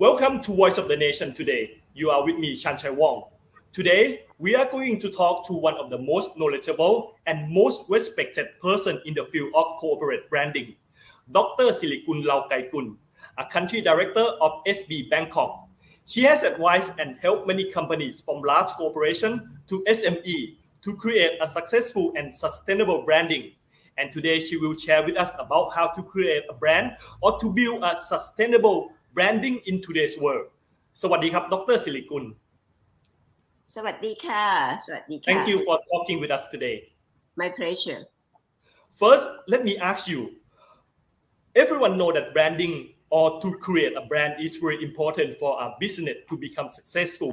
Welcome to Voice of the Nation today. You are with me, Chanchai Wong. Today, we are going to talk to one of the most knowledgeable and most respected person in the field of corporate branding, Dr. Silikun Laokaikun, a country director of SB Bangkok. She has advised and helped many companies from large corporation to SME to create a successful and sustainable branding. And today she will share with us about how to create a brand or to build a sustainable branding in today's world. สวัสดีครับ Dr. Silikun. สวัสดีค่ะ Thank you for talking with us today. My pleasure. First, let me ask you. Everyone know that branding or to create a brand is very important for a business to become successful.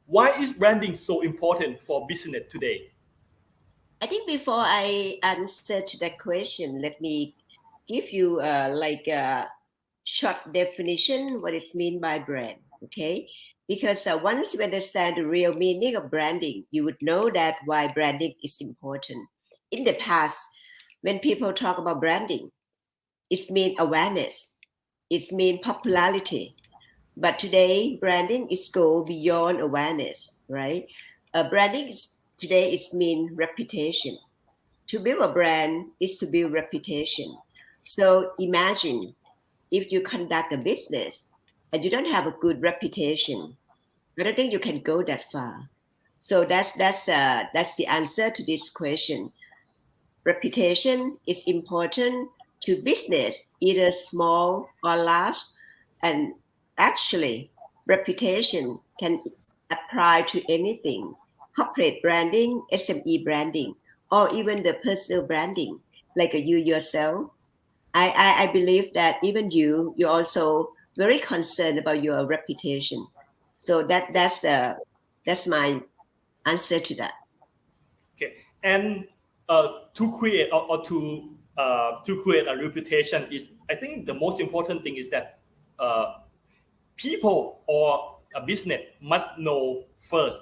Why is branding so important for business today? I think before I answer to that question, let me give you a short definition what is mean by brand, okay? Because once you understand the real meaning of branding, you would know that why branding is important. In the past, when people talk about branding, it means awareness, it means popularity. But today, branding is go beyond awareness, right? Branding today is mean reputation. To build a brand is to build reputation. So imagine if you conduct a business and you don't have a good reputation, I don't think you can go that far. So that's the answer to this question. Reputation is important to business, either small or large, and actually reputation can apply to anything: corporate branding, SME branding, or even the personal branding, like you yourself. I believe that even you're also very concerned about your reputation. So that's my answer to that. Okay, and to create or to create a reputation is, I think the most important thing is that people or a business must know first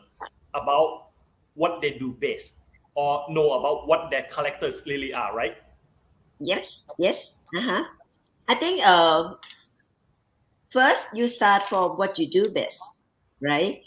about what they do best or know about what their characters really are, right? Yes. I think first you start from what you do best, right?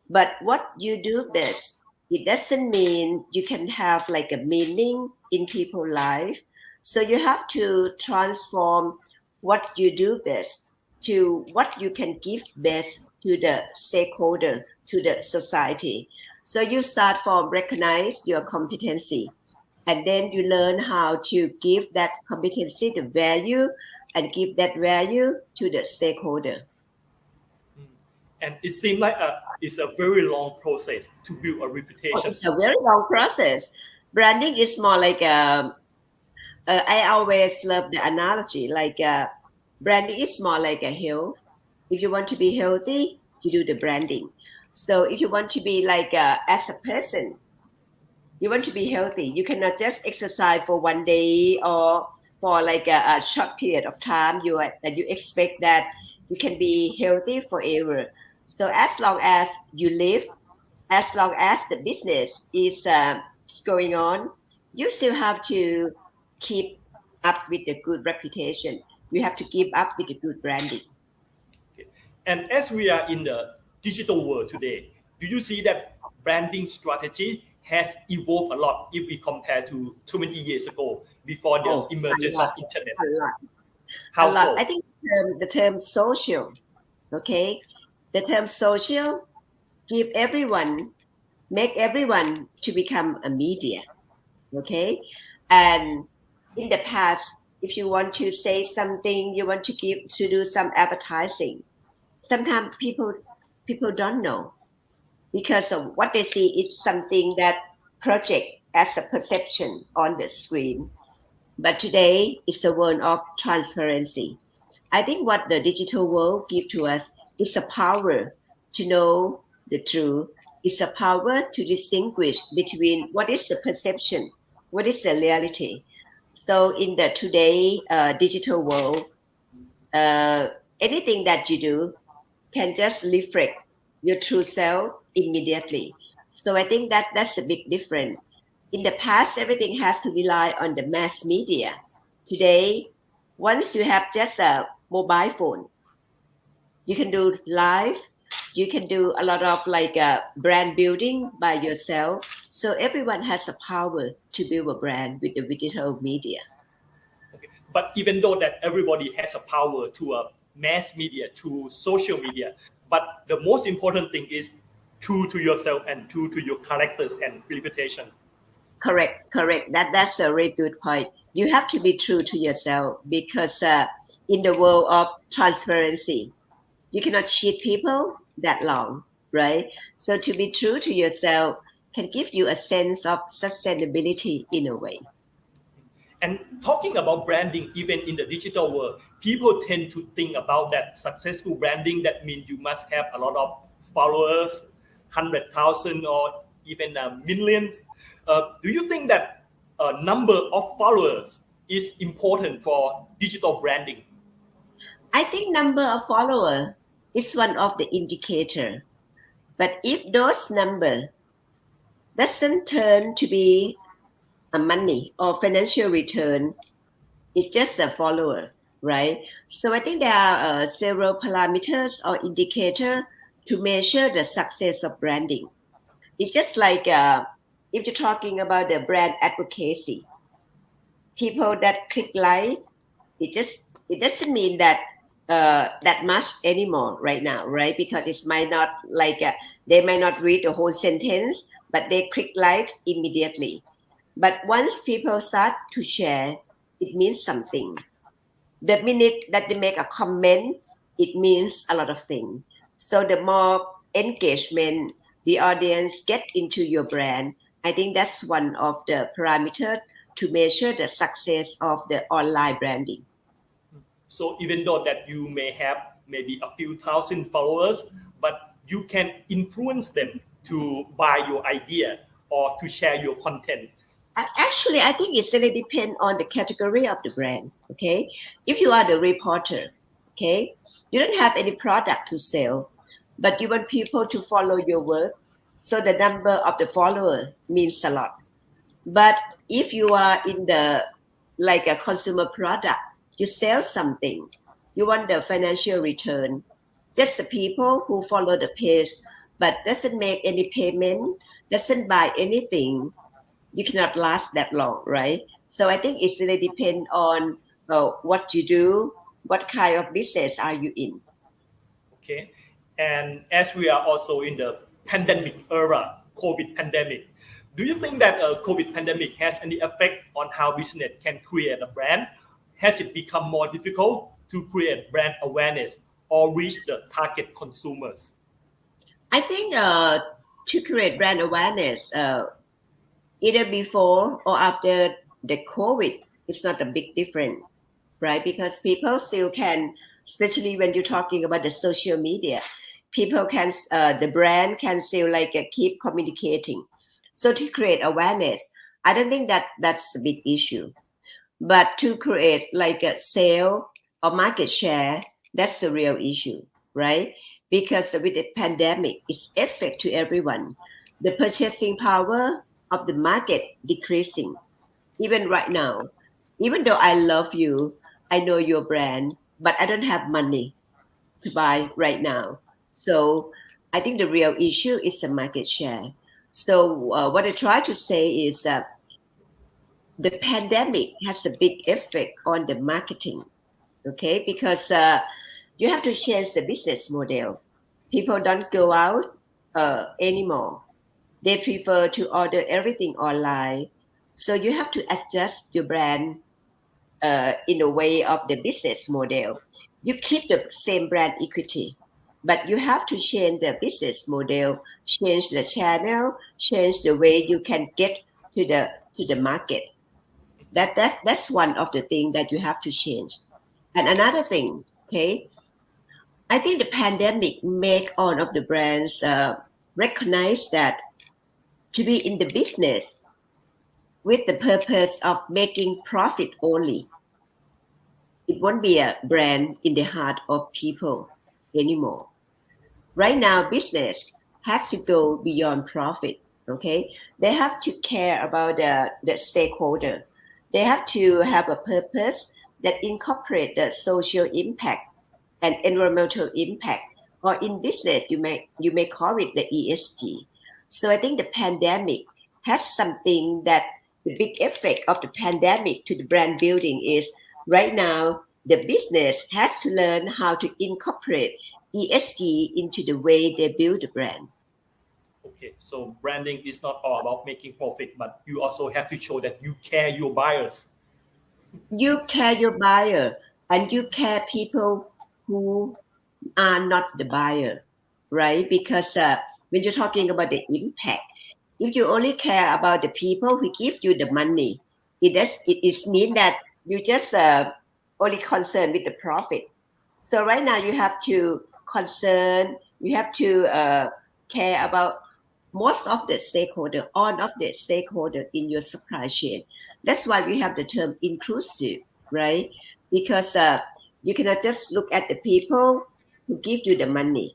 But what you do best, it doesn't mean you can have like a meaning in people's life. So you have to transform what you do best to what you can give best to the stakeholder, to the society. So you start from recognize your competency, and then you learn how to give that competency the value and give that value to the stakeholder. And it seems like it's a very long process to build a reputation. It's a very long process. Branding is more like I always love the analogy, like branding is more like a health. If you want to be healthy, you do the branding. So if you want to be like as a person, you want to be healthy, you cannot just exercise for one day or for like a short period of time that you expect that you can be healthy forever. So as long as you live, as long as the business is going on, you still have to keep up with the good reputation. You have to keep up with the good branding. Okay. And as we are in the digital world today, do you see that branding strategy has evolved a lot if we compare to 20 years ago before the emergence of internet? A lot. How so? I think the term social, okay? The term social make everyone to become a media, okay? And in the past, if you want to say something, you want to do some advertising, sometimes people don't know, because of what they see is something that project as a perception on the screen. But today it's a world of transparency. I think what the digital world gives to us is a power to know the truth. It's a power to distinguish between what is the perception, what is the reality. So in the today digital world, anything that you do can just reflect your true self immediately. So I think that's a big difference. In the past, everything has to rely on the mass media. Today, once you have just a mobile phone, You can do live. You can do a lot of like brand building by yourself. So everyone has a power to build a brand with the digital media. Okay. But even though that everybody has a power to mass media, to social media, but the most important thing is true to yourself and true to your characters and reputation. Correct. That's a very good point. You have to be true to yourself because in the world of transparency, you cannot cheat people that long, right? So to be true to yourself can give you a sense of sustainability in a way. And talking about branding, even in the digital world, people tend to think about that successful branding. That means you must have a lot of followers, 100,000 or even millions. Do you think that a number of followers is important for digital branding? I think number of followers is one of the indicator. But if those number doesn't turn to be a money or financial return, it's just a follower, right? So I think there are several parameters or indicator to measure the success of branding. It's just like if you're talking about the brand advocacy, people that click like, it doesn't mean that that much anymore right now, right? Because it might not like they might not read the whole sentence, but they click like immediately. But once people start to share, it means something. The minute that they make a comment, it means a lot of things. So the more engagement the audience get into your brand, I think that's one of the parameters to measure the success of the online branding. So even though that you may have maybe a few thousand followers, but you can influence them to buy your idea or to share your content. Actually, I think it's really depend on the category of the brand. Okay, if you are the reporter, okay, you don't have any product to sell, but you want people to follow your work, so the number of the follower means a lot. But if you are in the like a consumer product, you sell something, you want the financial return. Just the people who follow the page, but doesn't make any payment, doesn't buy anything, you cannot last that long, right? So I think it's really depend on what you do, what kind of business are you in. Okay, and as we are also in the pandemic era, COVID pandemic, do you think that COVID pandemic has any effect on how business can create a brand? Has it become more difficult to create brand awareness or reach the target consumers? I think to create brand awareness, either before or after the COVID, it's not a big difference, right? Because people still can, especially when you're talking about the social media, people can, the brand can still like keep communicating. So to create awareness, I don't think that that's a big issue. But to create like a sale or market share, that's the real issue, right? Because with the pandemic, it's effect to everyone. The purchasing power of the market decreasing. Even right now, even though I love you, I know your brand, but I don't have money to buy right now. So I think the real issue is the market share. So what I try to say is that the pandemic has a big effect on the marketing, okay? Because you have to change the business model. People don't go out anymore. They prefer to order everything online. So you have to adjust your brand in a way of the business model. You keep the same brand equity, but you have to change the business model, change the channel, change the way you can get to the market. That's one of the things that you have to change. And another thing, okay, I think the pandemic make all of the brands recognize that to be in the business with the purpose of making profit only, it won't be a brand in the heart of people anymore. Right now, business has to go beyond profit. Okay, they have to care about the stakeholder. They have to have a purpose that incorporate the social impact. and environmental impact, or in business you may call it the ESG. So I think the pandemic has something that the big effect of the pandemic to the brand building is right now the business has to learn how to incorporate ESG into the way they build the brand. Okay, so branding is not all about making profit, but you also have to show that you care your buyers. You care your buyer and you care people who are not the buyer, right? Because when you're talking about the impact, if you only care about the people who give you the money, it is mean that you just only concerned with the profit. So right now you have to you have to care about most of the stakeholder, all of the stakeholder in your supply chain. That's why we have the term inclusive, right? Because you cannot just look at the people who give you the money.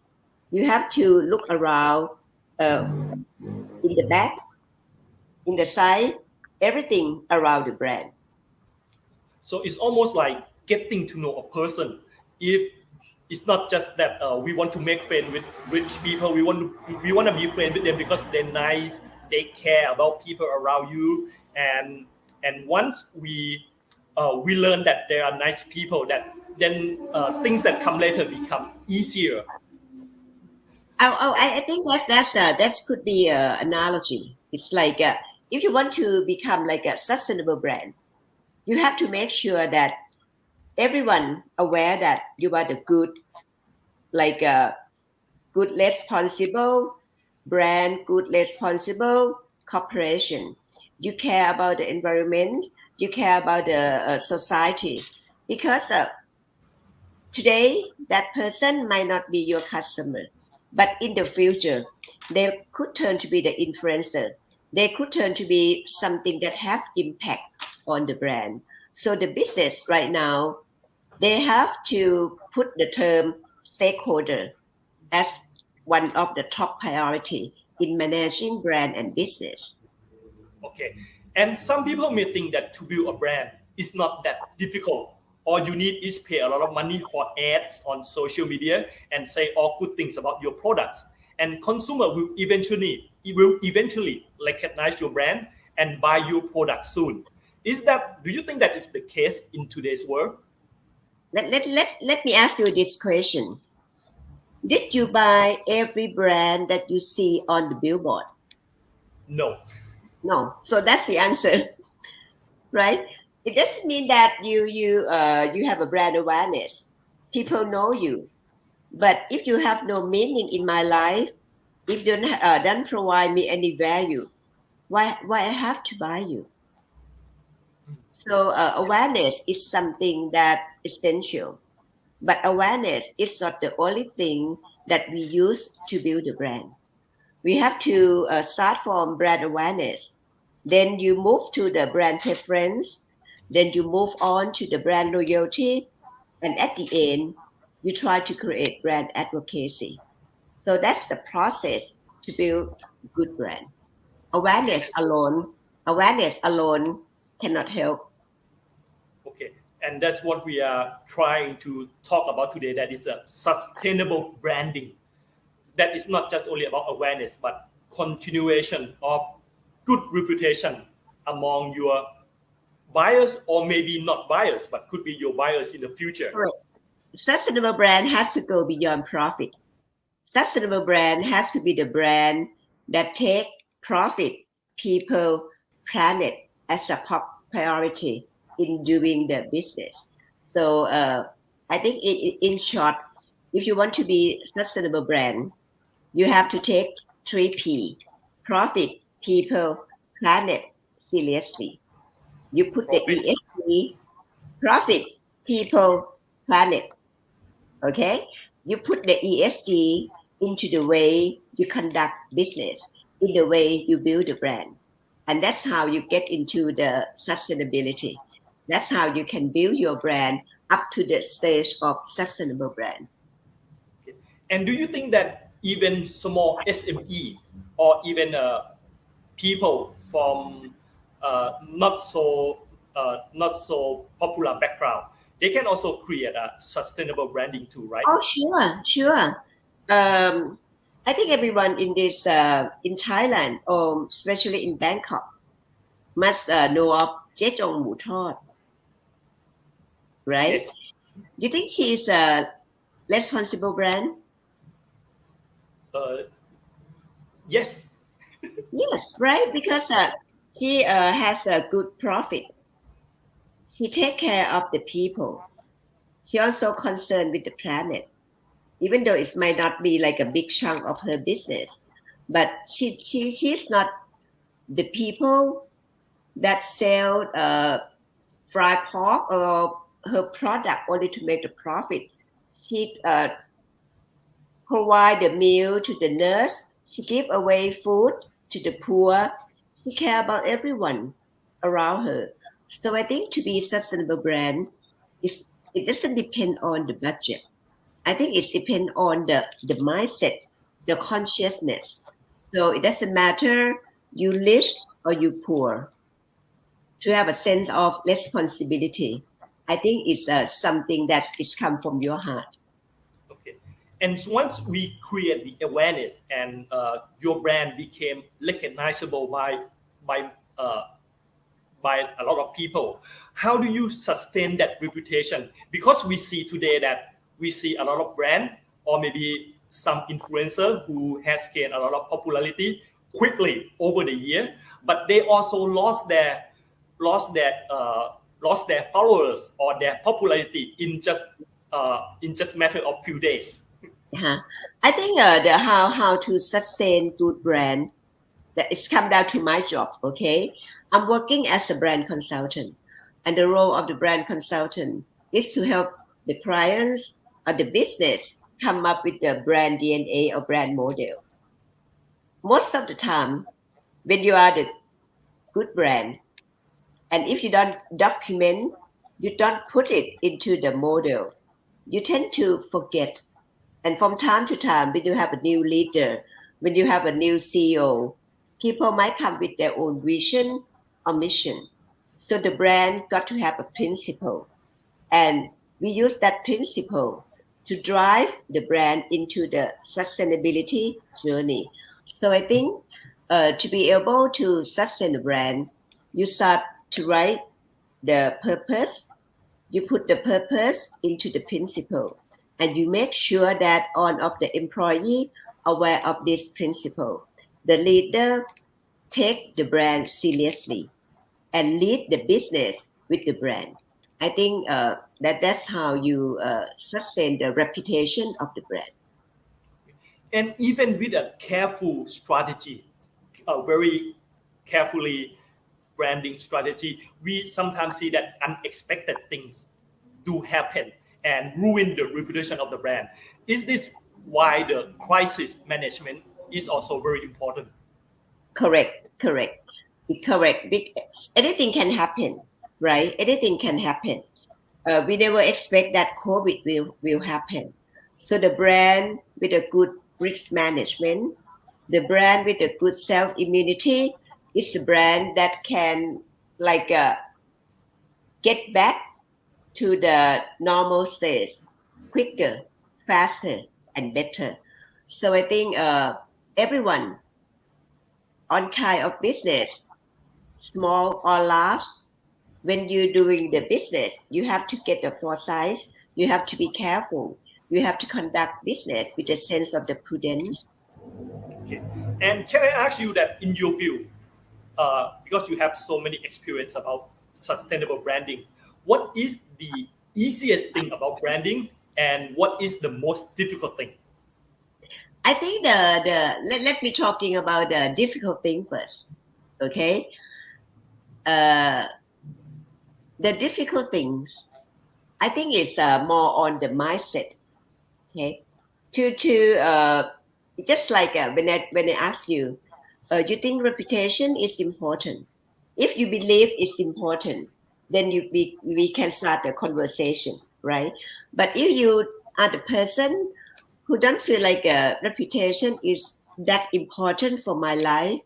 You have to look around uh, in the back, in the side, everything around the brand. So it's almost like getting to know a person. If it's not just that we want to make friends with rich people, we want to be friends with them because they're nice, they care about people around you, and once we learn that there are nice people, that then things that come later become easier. I think that could be an analogy. It's like if you want to become like a sustainable brand, you have to make sure that everyone aware that you are the good, like good responsible brand, good responsible corporation. You care about the environment, you care about the society, because today that person might not be your customer, but in the future they could turn to be the influencer. They could turn to be something that have impact on the brand. So the business right now, they have to put the term stakeholder as one of the top priority in managing brand and business. Okay. And some people may think that to build a brand is not that difficult. All you need is pay a lot of money for ads on social media and say all good things about your products. And consumer will eventually recognize your brand and buy your product soon. Do you think that is the case in today's world? Let me ask you this question. Did you buy every brand that you see on the billboard? No. No. So that's the answer, right? It doesn't mean that you have a brand awareness. People know you. But if you have no meaning in my life, if you don't provide me any value, why I have to buy you? So awareness is something that essential, but awareness is not the only thing that we use to build a brand. We have to start from brand awareness, then you move to the brand preference, then you move on to the brand loyalty, and at the end, you try to create brand advocacy. So that's the process to build good brand. Awareness Okay. alone, awareness alone cannot help. Okay, and that's what we are trying to talk about today. That is a sustainable branding. That is not just only about awareness, but continuation of good reputation among your buyers, or maybe not buyers, but could be your buyers in the future. Correct. Sustainable brand has to go beyond profit. Sustainable brand has to be the brand that take profit, people, planet as a top priority in doing the business. So I think in short, if you want to be sustainable brand, you have to take 3P: profit, people, planet seriously. You put the Profit. ESG: profit, people, planet. Okay, you put the ESG into the way you conduct business, in the way you build a brand, and that's how you get into the sustainability. That's how you can build your brand up to the stage of sustainable brand. Okay. And do you think that even small SME, or even people from not so popular background, they can also create a sustainable branding too, right? Oh, sure. I think everyone in this in Thailand, or especially in Bangkok, must know of Jejong Mu Thot, right? Yes. Do you think she is a responsible brand? Uh, yes. Yes, right. Because she has a good profit. She take care of the people. She also concerned with the planet, even though it might not be like a big chunk of her business. But she's not the people that sell fried pork or her product only to make the profit. She provide the meal to the nurse. She give away food to the poor. She care about everyone around her. So I think to be a sustainable brand, it doesn't depend on the budget. I think it depends on the mindset, the consciousness. So it doesn't matter you rich or you poor. To have a sense of responsibility, I think it's something that is come from your heart. Okay. And so once we create the awareness and your brand became recognizable by uh, by a lot of people, how do you sustain that reputation? Because we see today that we see a lot of brand or maybe some influencer who has gained a lot of popularity quickly over the year, but they also lost their lost their followers or their popularity in just matter of few days. Uh-huh. I think the how to sustain good brand, that it's come down to my job. Okay, I'm working as a brand consultant, and the role of the brand consultant is to help the clients or the business come up with the brand DNA or brand model. Most of the time, when you are the good brand, and if you don't document, you don't put it into the model, you tend to forget. And from time to time, when you have a new leader, when you have a new CEO, people might come with their own vision or mission. So the brand got to have a principle. And we use that principle to drive the brand into the sustainability journey. So I think to be able to sustain the brand, you start to write the purpose, you put the purpose into the principle, and you make sure that all of the employee aware of this principle. The leader take the brand seriously and lead the business with the brand. I think that's how you sustain the reputation of the brand. And even with a careful strategy, a very carefully branding strategy, we sometimes see that unexpected things do happen and ruin the reputation of the brand. Is this why the crisis management is also very important? Correct. Anything can happen, right? Anything can happen. We never expect that COVID will happen. So the brand with a good risk management, the brand with a good self immunity is a brand that can like get back to the normal state quicker, faster, and better. So I think everyone on kind of business, small or large, when you're doing the business, you have to get the foresight, you have to be careful, you have to conduct business with a sense of the prudence. Okay. And can I ask you that in your view, because you have so many experience about sustainable branding, what is the easiest thing about branding and what is the most difficult thing? I think let me talking about the difficult thing first. Okay. Uh, the difficult things, I think it's more on the mindset. Okay. To just like when I ask you, you think reputation is important? If you believe it's important, then we can start a conversation, right? But if you are the person who don't feel like a reputation is that important for my life,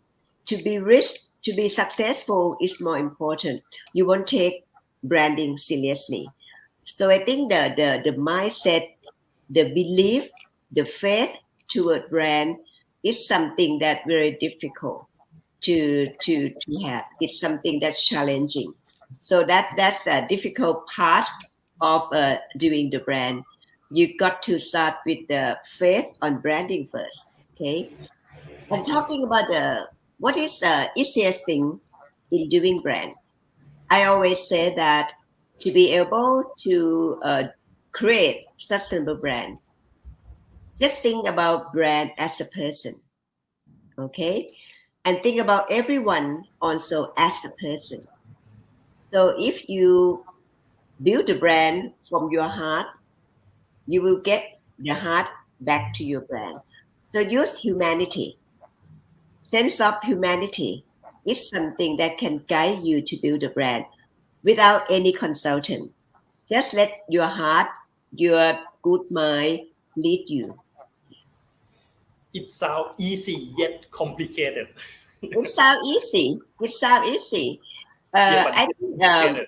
to be rich, to be successful is more important. You won't take branding seriously. So I think the mindset, the belief, the faith toward brand is something that very difficult to have. It's something that's challenging. So that's a difficult part of doing the brand. You got to start with the faith on branding first. Okay. And talking about the what is the easiest thing in doing brand, I always say that to be able to create sustainable brand, just think about brand as a person, okay? And think about everyone also as a person. So if you build a brand from your heart, you will get the heart back to your brand. So use humanity. Sense of humanity is something that can guide you to build a brand without any consultant. Just let your heart, your good mind lead you. It sounds easy yet complicated. It sounds easy. It sounds easy. Yeah, but I think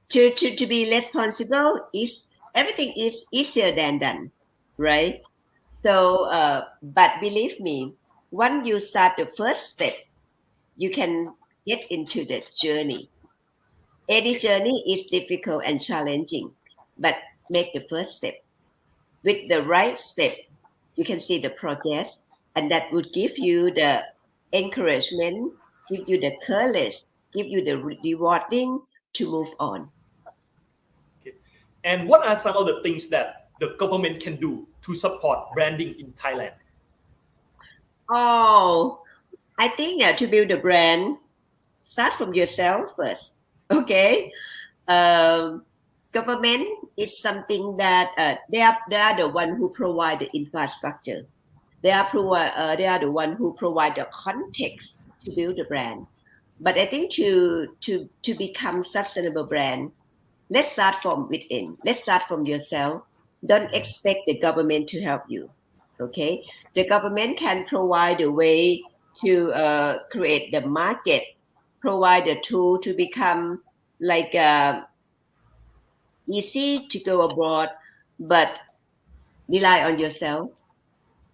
complicated. to be responsible is everything is easier than done, right? So, but believe me, once you start the first step, you can get into the journey. Any journey is difficult and challenging, but make the first step. With the right step, you can see the progress, and that would give you the encouragement, give you the courage, give you the rewarding to move on. Okay. And what are some of the things that the government can do to support branding in Thailand? Oh, I think to build a brand, start from yourself first. Okay. Um, Government is something that they are the one who provide the infrastructure. They are the one who provide the context to build the brand. But I think to become sustainable brand, let's start from within. Let's start from yourself. Don't expect the government to help you. Okay, the government can provide a way to create the market, provide a tool to become like easy to go abroad, but rely on yourself.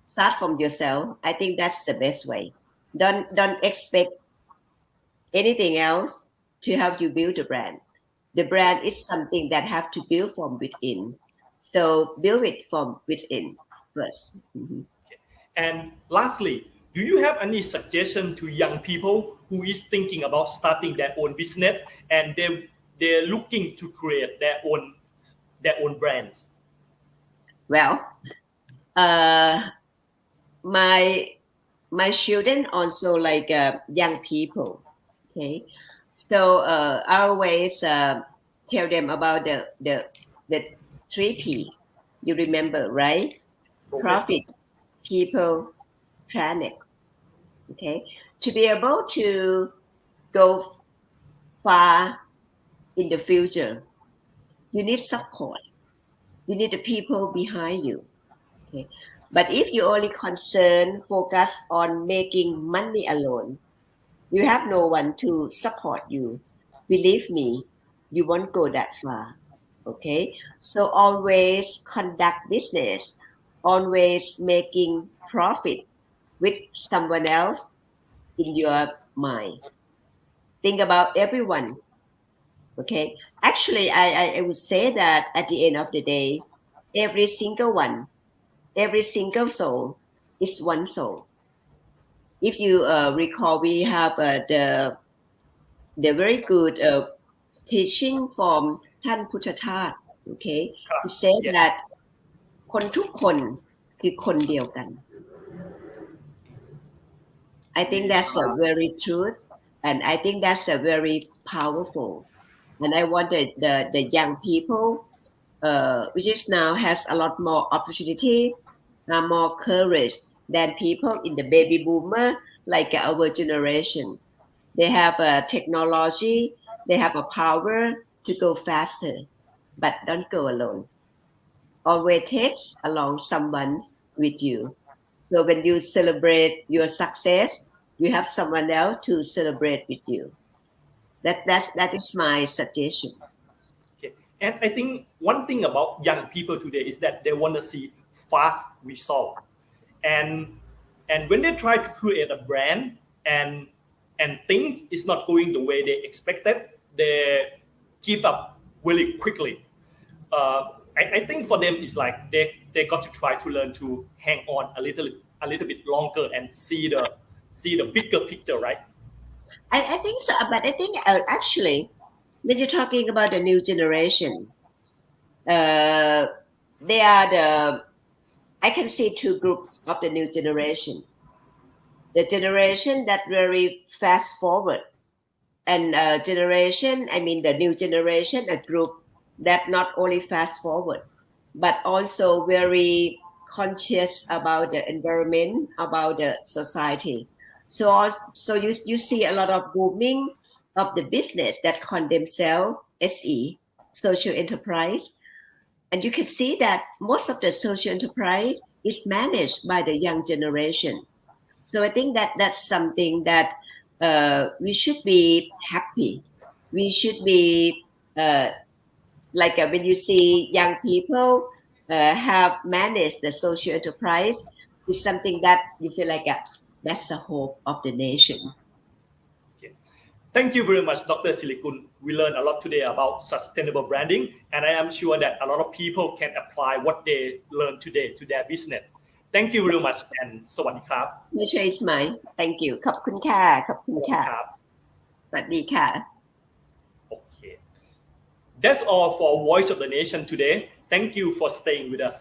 Start from yourself. I think that's the best way. Don't expect anything else to help you build a brand. The brand is something that have to build from within. So build it from within 1st. Mhm. And lastly, do you have any suggestion to young people who is thinking about starting their own business and they're looking to create their own brands? Well, uh, my my children also like young people. Okay, so I always tell them about the 3 P. You remember, right? Perfect. Profit, people, planet. Okay, to be able to go far in the future, you need support. You need the people behind you. Okay, but if you only focus on making money alone, you have no one to support you. Believe me, you won't go that far. Okay, so always conduct business, always making profit with someone else in your mind. Think about everyone. Okay, actually, I would say that at the end of the day, every single one, every single soul is one soul. If you recall, we have the very good teaching from ท่านพุทธทาส okay he said Yeah. that คนทุกคนคือคนเดียวกัน I think that's a very truth and I think that's a very powerful and I want the young people which is now has a lot more opportunity more courage than people in the baby boomer like our generation. They have a technology, they have a power to go faster, but don't go alone. Always takes along someone with you. So when you celebrate your success, you have someone else to celebrate with you. That is my suggestion. Okay. And I think one thing about young people today is that they want to see fast result. And when they try to create a brand and things is not going the way they expected, they give up really quickly. I think for them it's like they got to try to learn to hang on a little bit longer and see the bigger picture, right? I think so, but I think actually, when you're talking about the new generation, uh, they are I can see two groups of the new generation. The generation that very fast forward, and generation, I mean the new generation, a group that not only fast forward, but also very conscious about the environment, about the society. So you see a lot of booming of the business that call themselves SE, social enterprise. And you can see that most of the social enterprise is managed by the young generation. So I think that that's something that we should be happy. We should be when you see young people have managed the social enterprise, it's something that you feel like that's the hope of the nation. Okay. Thank you very much, Dr. Silikun. We learned a lot today about sustainable branding, and I am sure that a lot of people can apply what they learned today to their business. Thank you very much, and สวัสดีครับ ไม่ใช่ไหม thank you ขอบคุณค่ะขอบคุณค่ะ ครับ สวัสดีค่ะ Okay. That's all for Voice of the Nation today. Thank you for staying with us.